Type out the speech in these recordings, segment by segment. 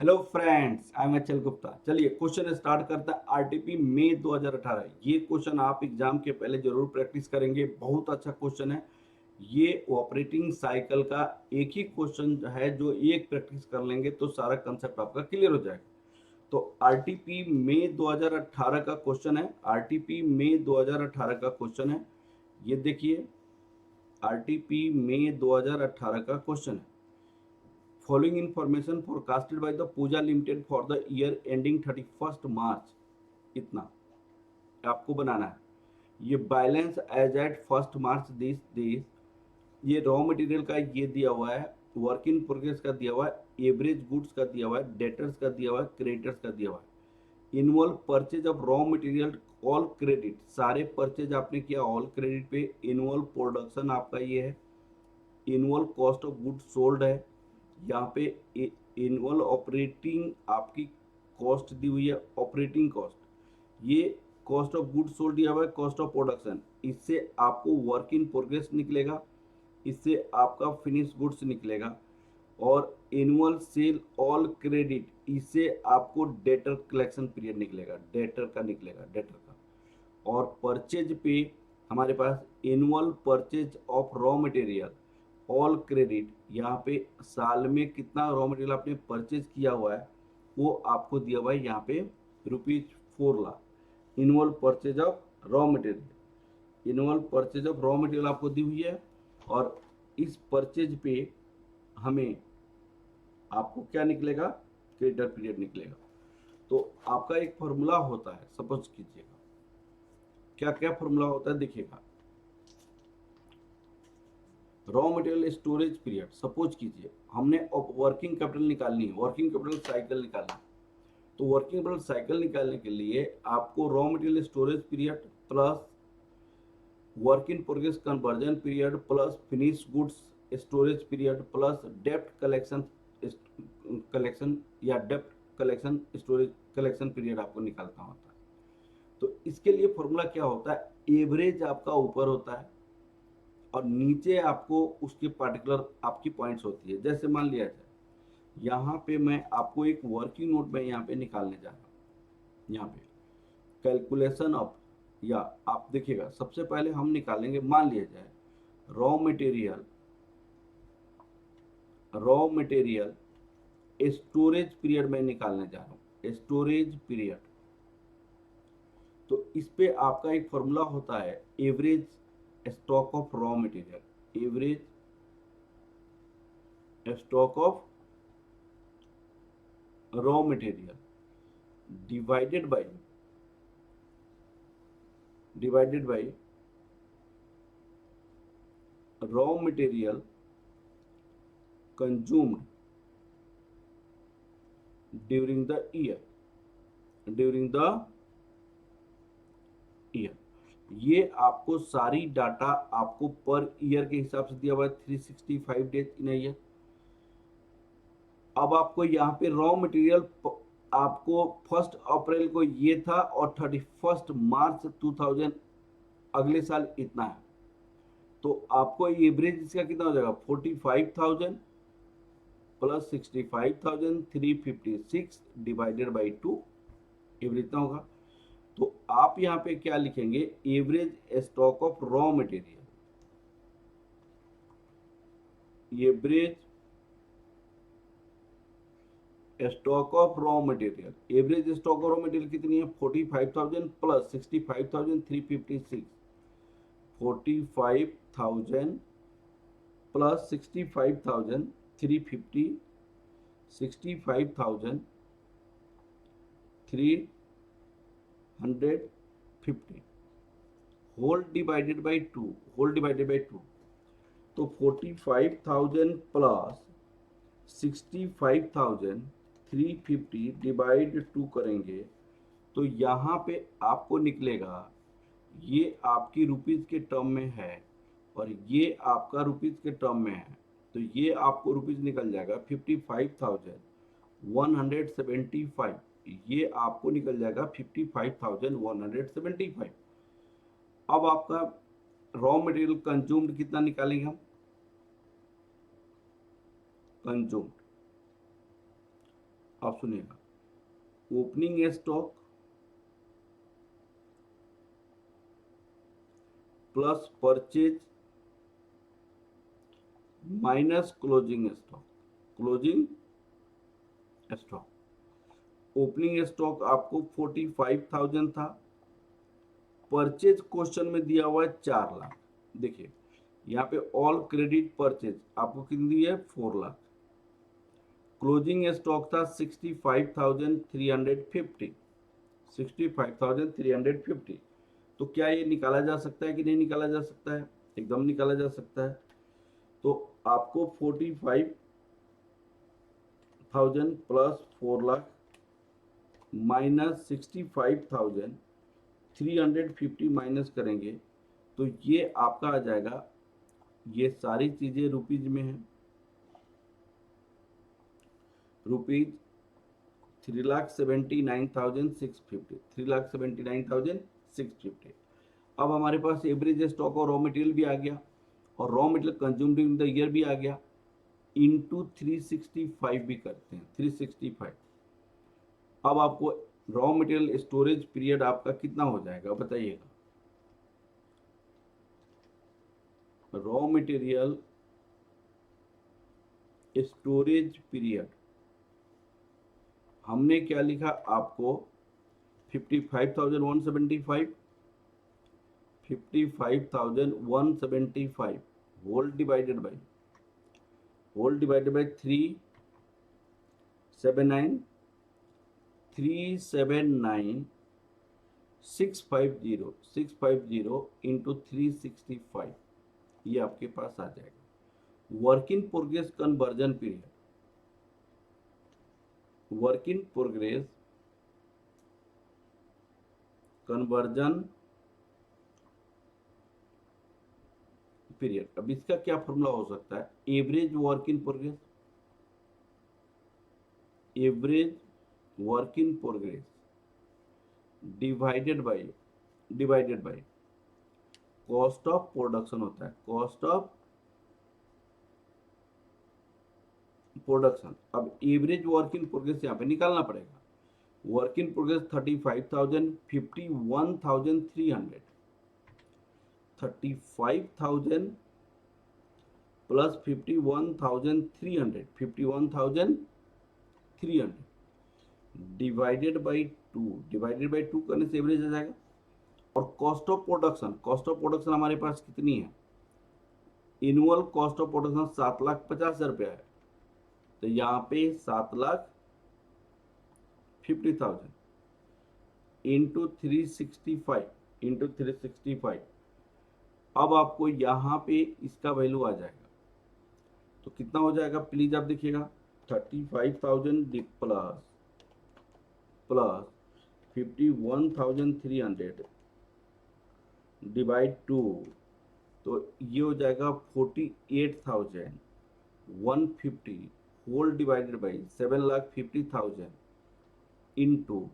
Hello friends, I am अचल गुप्ता। चलिए question start करता है। आरटीपी मई 2018, ये क्वेश्चन आप एग्जाम के पहले जरूर प्रैक्टिस करेंगे। बहुत अच्छा क्वेश्चन है ये। ऑपरेटिंग साइकिल का एक ही क्वेश्चन है जो एक प्रैक्टिस कर लेंगे तो सारा कंसेप्ट आपका क्लियर हो जाएगा। तो आरटीपी मई 2018 का क्वेश्चन है। आरटीपी मई 2018 का क्वेश्चन है। ये देखिए, आरटीपी मई 2018 का क्वेश्चन है। Following information forecasted by the Pooja Limited for the year ending 31st March, इतना आपको बनाना है। ये balance as at 1st March this this, ये रॉ मटेरियल का ये दिया हुआ है, वर्क इन प्रोग्रेस का दिया हुआ है, एवरेज गुड्स का दिया हुआ है, डेटर्स का दिया हुआ है, क्रेडिटर्स का दिया हुआ है। Involve purchase of raw material all credit, सारे परचेज आपने किया ऑल क्रेडिट पे। इनवॉल्व प्रोडक्शन आपका ये है। Involve cost of goods sold है। यहाँ पे इनवॉल्व ऑपरेटिंग आपकी कॉस्ट दी हुई है, ऑपरेटिंग कॉस्ट। ये कॉस्ट ऑफ गुड्स सोल्ड दिया हुआ है, कॉस्ट ऑफ प्रोडक्शन। इससे आपको वर्क इन प्रोग्रेस निकलेगा, इससे आपका फिनिश गुड्स निकलेगा। और एनुअल सेल ऑल क्रेडिट, इससे आपको डेटर कलेक्शन पीरियड निकलेगा, डेटर का निकलेगा, डेटर का। और परचेज पे हमारे पास annual purchase of raw material all credit, यहाँ पे साल में कितना रॉ मटेरियल आपने परचेज किया हुआ है वो आपको दिया हुआ है यहाँ पे ₹4,00,000। Involve purchase of raw material, involve purchase of raw material आपको दी हुई है। और इस परचेज पे हमें आपको क्या निकलेगा, क्रेडिटर पीरियड निकलेगा। तो आपका एक फॉर्मूला होता है, सपोज कीजिएगा क्या क्या फॉर्मूला होता है देखिएगा। Raw material storage period, suppose कीजिए हमने वर्किंग कैपिटल निकालनी है, वर्किंग कैपिटल साइकिल निकालना है। तो वर्किंग कैपिटल साइकिल निकालने के लिए आपको raw material storage period plus work in progress conversion period plus finish goods storage period plus डेप्ट कलेक्शन या डेप्ट कलेक्शन स्टोरेज कलेक्शन पीरियड आपको निकालना होता है। तो इसके लिए फॉर्मूला क्या होता है, एवरेज आपका ऊपर होता है और नीचे आपको उसके पार्टिकुलर आपकी पॉइंट्स होती है। जैसे मान लिया जाए यहाँ पे मैं आपको एक वर्किंग नोट में यहाँ पे निकालने जा रहा हूँ। यहाँ पे कैलकुलेशन ऑफ, या आप देखिएगा सबसे पहले हम निकालेंगे, मान लिया जाए रॉ मटेरियल स्टोरेज पीरियड में निकालने जा रहा हूँ, स्टोरेज पीरियड। तो इस पे आपका एक फॉर्मूला होता है average stock of raw material, average stock of raw material divided by raw material consumed during the year, ये आपको सारी डाटा आपको पर ईयर के हिसाब से दिया हुआ है, 365 डेज इन ईयर। अब आपको यहाँ पे रॉ मटेरियल आपको 1 अप्रैल को ये था और 31 मार्च 2000 अगले साल इतना है। तो आपको एवरेज इसका कितना हो जाएगा, 45,000 प्लस 65,356 डिवाइडेड बाई 2, एवरेज इतना होगा। तो आप यहाँ पे क्या लिखेंगे, average stock of raw material, average stock of raw material, average stock of raw material कितनी है, 45,000 plus 65,356, 45,000 plus 65,350, 65,350 whole divided by 2, तो 45,000 प्लस 65,350 डिवाइड 2 करेंगे तो यहाँ पे आपको निकलेगा, ये आपकी रुपीज के टर्म में है और ये आपका रुपीज के टर्म में है। तो ये आपको रुपीज निकल जाएगा 55,175, ये आपको निकल जाएगा 55,175। अब आपका रॉ मटेरियल कंज्यूम्ड कितना निकालेंगे हम, कंज्यूम्ड आप सुनिएगा, opening stock plus purchase minus closing stock, closing stock. Opening stock आपको 45,000 था, परचेज क्वेश्चन में दिया हुआ है 4 लाख। देखिए यहाँ पे ऑल क्रेडिट परचेज आपको कितनी दी है, 4 लाख। क्लोजिंग स्टॉक था 65,350, 65,350। तो क्या ये निकाला जा सकता है कि नहीं निकाला जा सकता है, एकदम निकाला जा सकता है। तो आपको 45,000 प्लस 4 लाख माइनस 65,350 माइनस करेंगे तो ये आपका आ जाएगा, ये सारी चीजें रुपीज में है, रुपीज 3,79,650, 3,79,650। अब हमारे पास एवरेज स्टॉक और रॉ मटेरियल भी आ गया, और raw material consumed in the year भी आ गया, इंटू 365 भी करते हैं, 365। अब आपको रॉ मटेरियल स्टोरेज पीरियड आपका कितना हो जाएगा बताइएगा। रॉ मटेरियल स्टोरेज पीरियड हमने क्या लिखा आपको, 55,175, 55,175 होल डिवाइडेड बाई 379, 650 इंटू 365, ये आपके पास आ जाएगा। Work in progress conversion period, work in progress conversion period. अब इसका क्या फॉर्मूला हो सकता है, average work in progress, average work in progress divided by cost of production होता है, कॉस्ट ऑफ प्रोडक्शन। अब एवरेज वर्क इन प्रोग्रेस यहाँ पे निकालना पड़ेगा। Work in progress 35,000, 51,300, 35,000 plus 51,300, 51,300 divided by 2, divided by 2 करने से एवरेज आ जाएगा। और cost of production, cost of production हमारे पास कितनी है, एनुअल कॉस्ट ऑफ प्रोडक्शन 7,50,000 रुपया है, तो यहाँ पे 7,50,000 इंटू 365, इंटू 365। अब आपको यहाँ पे इसका वैल्यू आ जाएगा, तो कितना हो जाएगा प्लीज आप देखिएगा, 35,000 प्लस 51,300 डिवाइड 2, तो ये हो जाएगा 48,150 whole divided by 7,50,000 into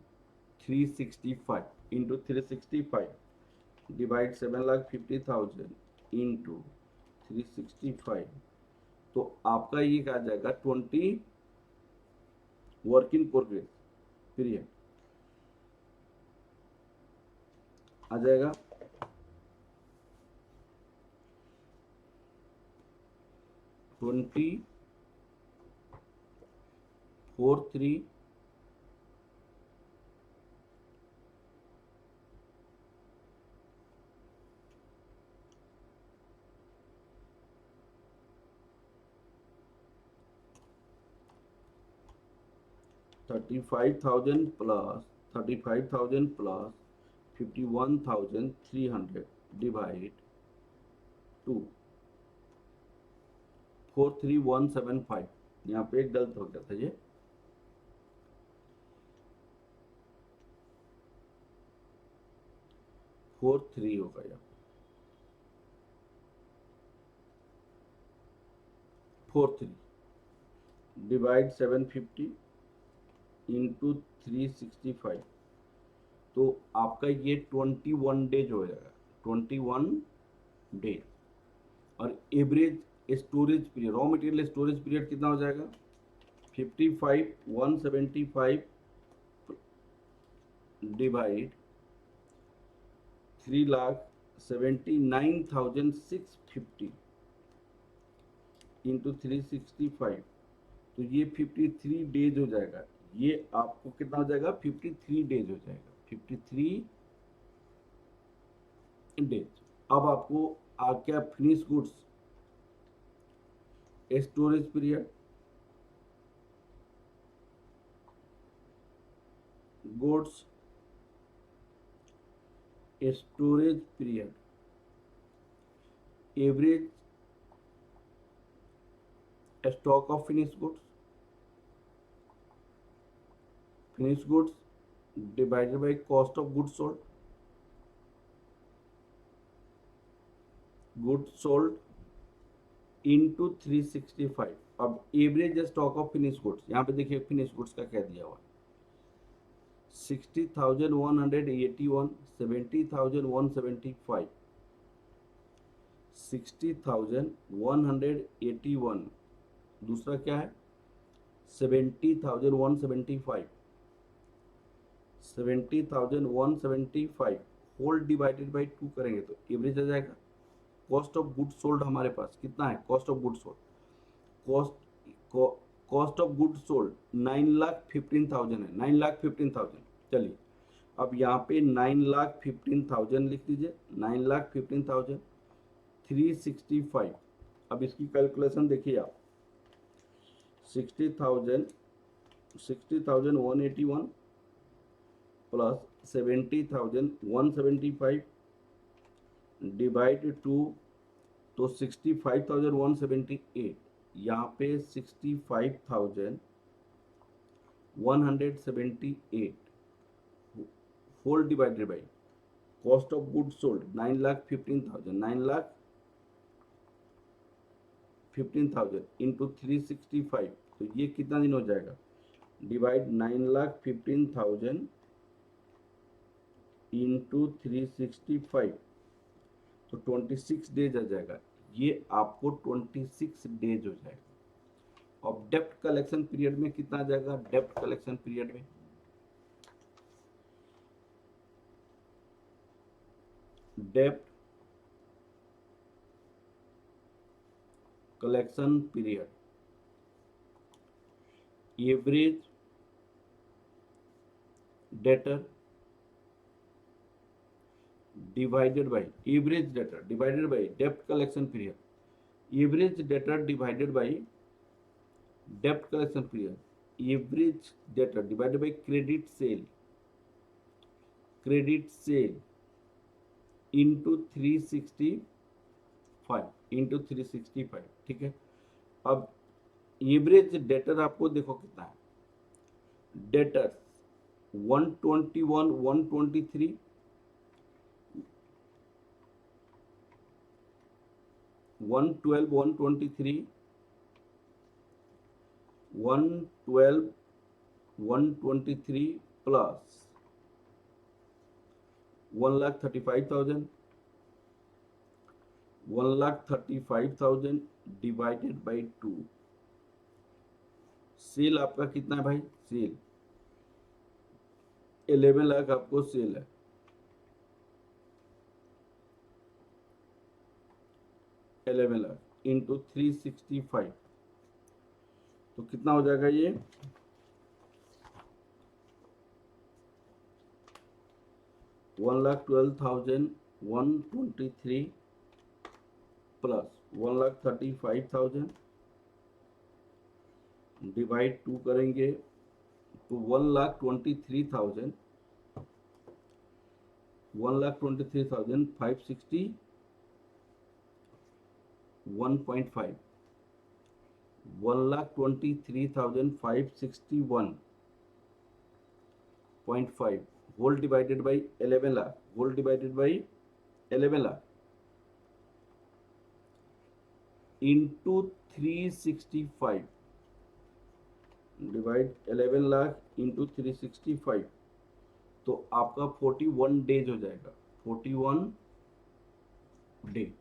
365, into 365 divide 7,50,000 into 365, तो आपका ये क्या आ जाएगा, 20 वर्क इन प्रोग्रेस पीरियड आ जाएगा। 2043 35,000 प्लस 51,300 डिवाइड 2, 43,175। यहाँ पे एक गलत हो गया था, ये 43 होगा, यहाँ 43 डिवाइड 750 इंटू 365, तो आपका ये 21 डेज हो जाएगा, 21 डेज। और average storage period, raw material storage period कितना हो जाएगा, 55 175 डिवाइड 3,79,650 इंटू 365, तो ये 53 डेज हो जाएगा। ये आपको कितना हो जाएगा? 53 डेज हो जाएगा, 53 डेज। अब आपको आ क्या? Finish goods, storage period, goods storage period, average stock of finish goods divided by cost of goods sold into 365। अब average stock of finish goods, यहाँ पे देखिए फिनिश गुड्स का क्या दिया हुआ है, 60,181, 70,175, 60,181, दूसरा क्या है 70,175, 70,175 होल डिवाइडेड बाई 2 करेंगे तो एवरेज आ जाएगा। कॉस्ट ऑफ गुड्स सोल्ड हमारे पास कितना है? Cost of goods sold, cost of goods sold 9,15,000 है, 9,15,000। चलिए अब यहाँ पे 9,15,000 लिख लीजिए, 9,15,000 365। अब इसकी कैलकुलेशन देखिए आप, 60,181 प्लस 70,175 डिवाइड 2, तो 65,178, यहाँ पे 65,178 whole divided by cost of goods sold 9,15,000, 9,15,000 into 365, तो ये कितना दिन हो जाएगा? डिवाइड 9,15,000 इंटू 365, तो 26 डेज आ जाएगा। ये आपको 26 डेज हो जाएगा। अब डेप्ट कलेक्शन पीरियड में कितना आ जाएगा? डेप्ट कलेक्शन पीरियड में डेप्ट collection period average debtor divided by average debtor divided by dept collection period, average debtor divided by dept collection period, average debtor divided by credit sale into 365, ठीक है। अब average debtor आपको देखो कितना है, debtors 121 123, 112 123, 112 123 plus 1,35,000, 1,35,000 divided by 2। Sale आपका कितना है भाई? सेल 11 लाख आपको सेल है, 11 लाख इंटू 365, तो कितना हो जाएगा? ये 1,12,123 प्लस 1,35,000 डिवाइड 2 करेंगे तो 1,23,000, 1,23,560 1.5, 1,23,561.5 whole divided by 11 lakh, whole divided by 11 lakh into 365 divide 11 lakh into 365, तो आपका 41 डेज हो जाएगा, 41 डेज।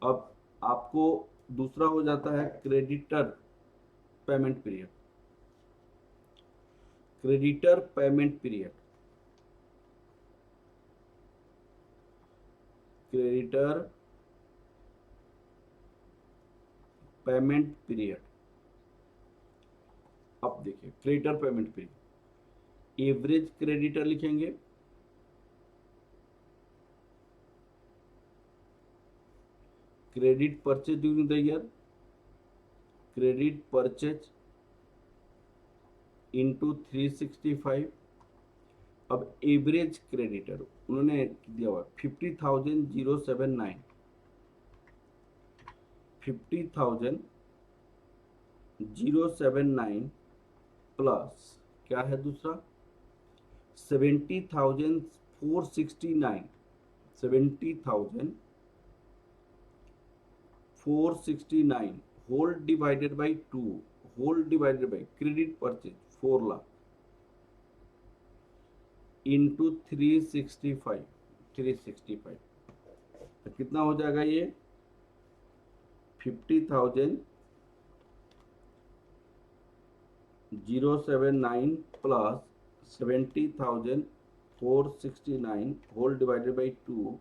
अब आपको दूसरा हो जाता है creditor payment period, creditor payment period, creditor payment period. अब देखिए creditor payment period, average creditor लिखेंगे, credit purchase during the year, credit purchase into 365। अब एवरेज क्रेडिटर उन्होंने दिया हुआ 50,079, 50,079 प्लस क्या है दूसरा 70,469, 70,469 whole divided by 2, whole divided by credit purchase 4 lakh into 365, 365 तो कितना हो जाएगा ये 50,079 प्लस 70,469 होल डिवाइडेड बाई 2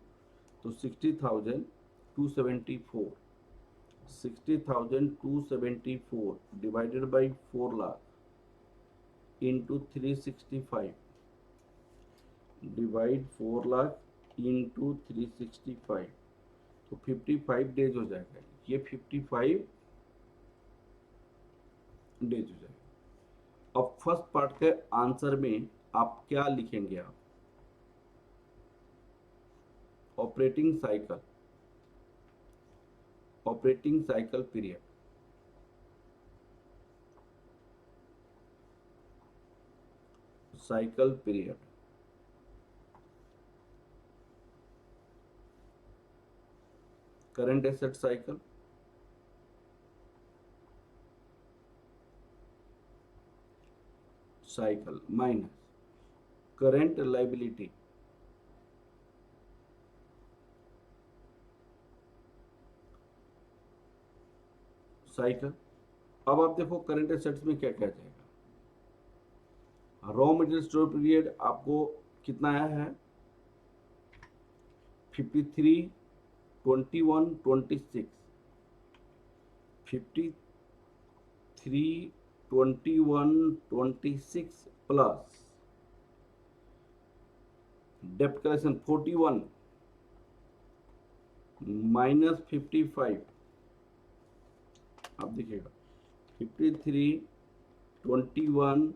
तो 60,274, 60,274 divided by 4 lakh into 365 divide 4 lakh into 365 तो 55 डेज हो जाएगा, ये 55 डेज हो जाएगा। अब फर्स्ट पार्ट के आंसर में आप क्या लिखेंगे, आप operating cycle, operating cycle period, cycle period, current asset cycle, cycle minus current liability, cycle. अब आप देखो करंट एसेट्स में क्या क्या जाएगा, रॉ मटेरियल स्टोर पीरियड आपको कितना आया है 53, 21, 26, 53, 21, 26 प्लस डेप्ट कलेक्शन 41 माइनस 55, आप देखिएगा 53, 21,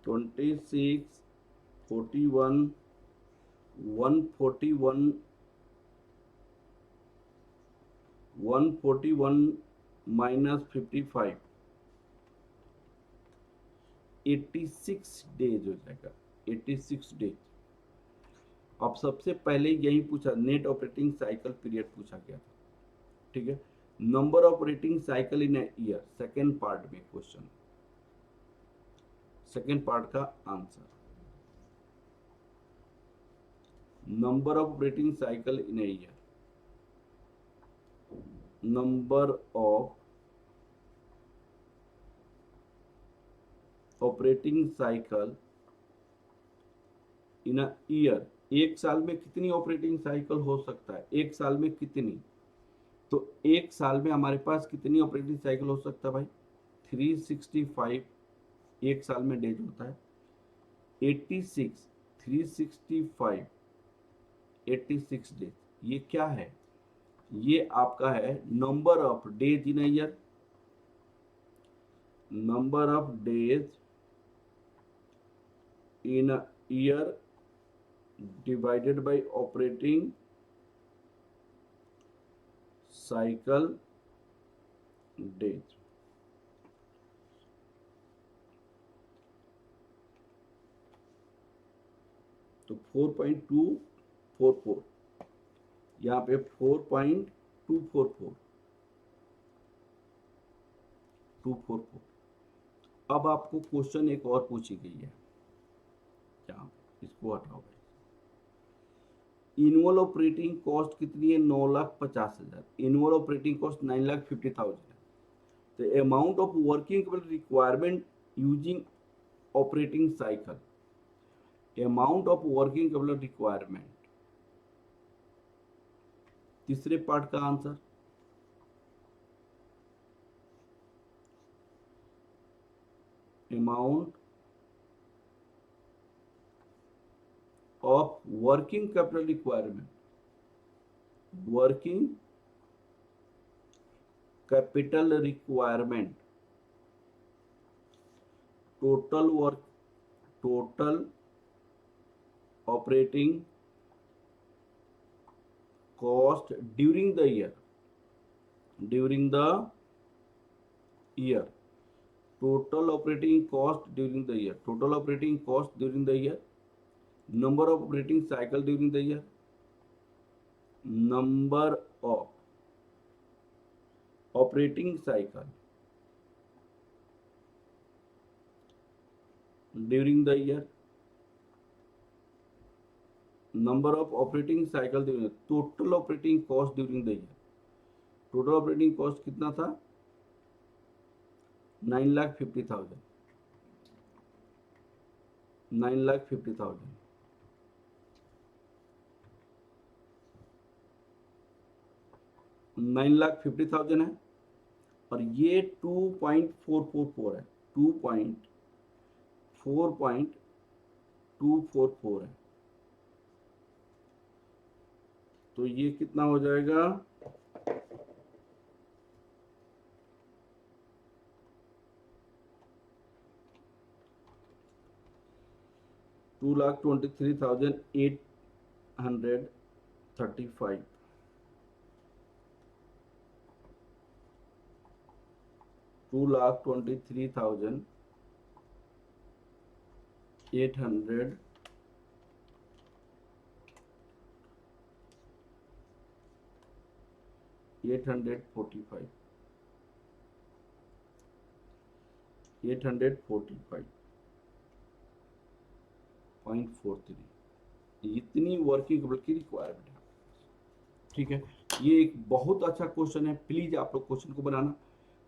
26, 41, 141, 141 माइनस 55, 86 डेज हो जाएगा, 86 डेज। अब सबसे पहले यही पूछा, नेट ऑपरेटिंग साइकिल पीरियड पूछा गया था, ठीक है। Number operating cycle in a year, second part में क्वेश्चन, सेकेंड पार्ट का answer, number of operating cycle in a year, number of operating cycle in a year, एक साल में कितनी ऑपरेटिंग साइकिल हो सकता है, एक साल में कितनी, तो एक साल में हमारे पास कितनी ऑपरेटिंग साइकिल हो सकता है भाई 365 एक साल में डेज होता है, 86, 365, 86 डेज, ये क्या है, ये आपका है number of days in year, number of days in year divided by operating cycle days. तो 4.244 यहाँ पे 4.244। अब आपको क्वेश्चन एक और पूछी गई है, क्या इसको हटाओ भाई, इनवॉल ऑपरेटिंग कॉस्ट कितनी है 9,50,000, इनवॉल ऑपरेटिंग कॉस्ट 9,50,000 है, The amount of working capital requirement using operating cycle. Amount of working capital requirement. तीसरे पार्ट का answer amount of working capital requirement. Working capital requirement. Total work, total operating cost during the year. During the year. Total operating cost during the year. Total operating cost during the year. Number of operating cycle during the year. Number of operating cycle during the year. Number of operating cycle during the year. Total operating cost during the year. Total operating cost कितना था? 9,50,000. 9,50,000. 9,50,000 है और ये 2.444 है. 2.4.244 है. तो ये कितना हो जाएगा? 2,23,835. 2,23,800 845. 845.43. इतनी वर्किंग कैपिटल की रिक्वायरमेंट है. ठीक है, ये एक बहुत अच्छा क्वेश्चन है. प्लीज आप लोग क्वेश्चन को बनाना.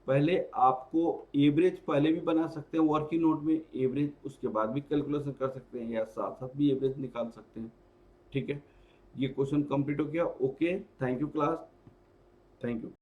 पहले आपको एवरेज पहले भी बना सकते हैं वर्किंग नोट में एवरेज, उसके बाद भी कैलकुलेशन कर सकते हैं या साथ साथ भी एवरेज निकाल सकते हैं. ठीक है, ये क्वेश्चन कंप्लीट हो गया. Okay, thank you class, thank you.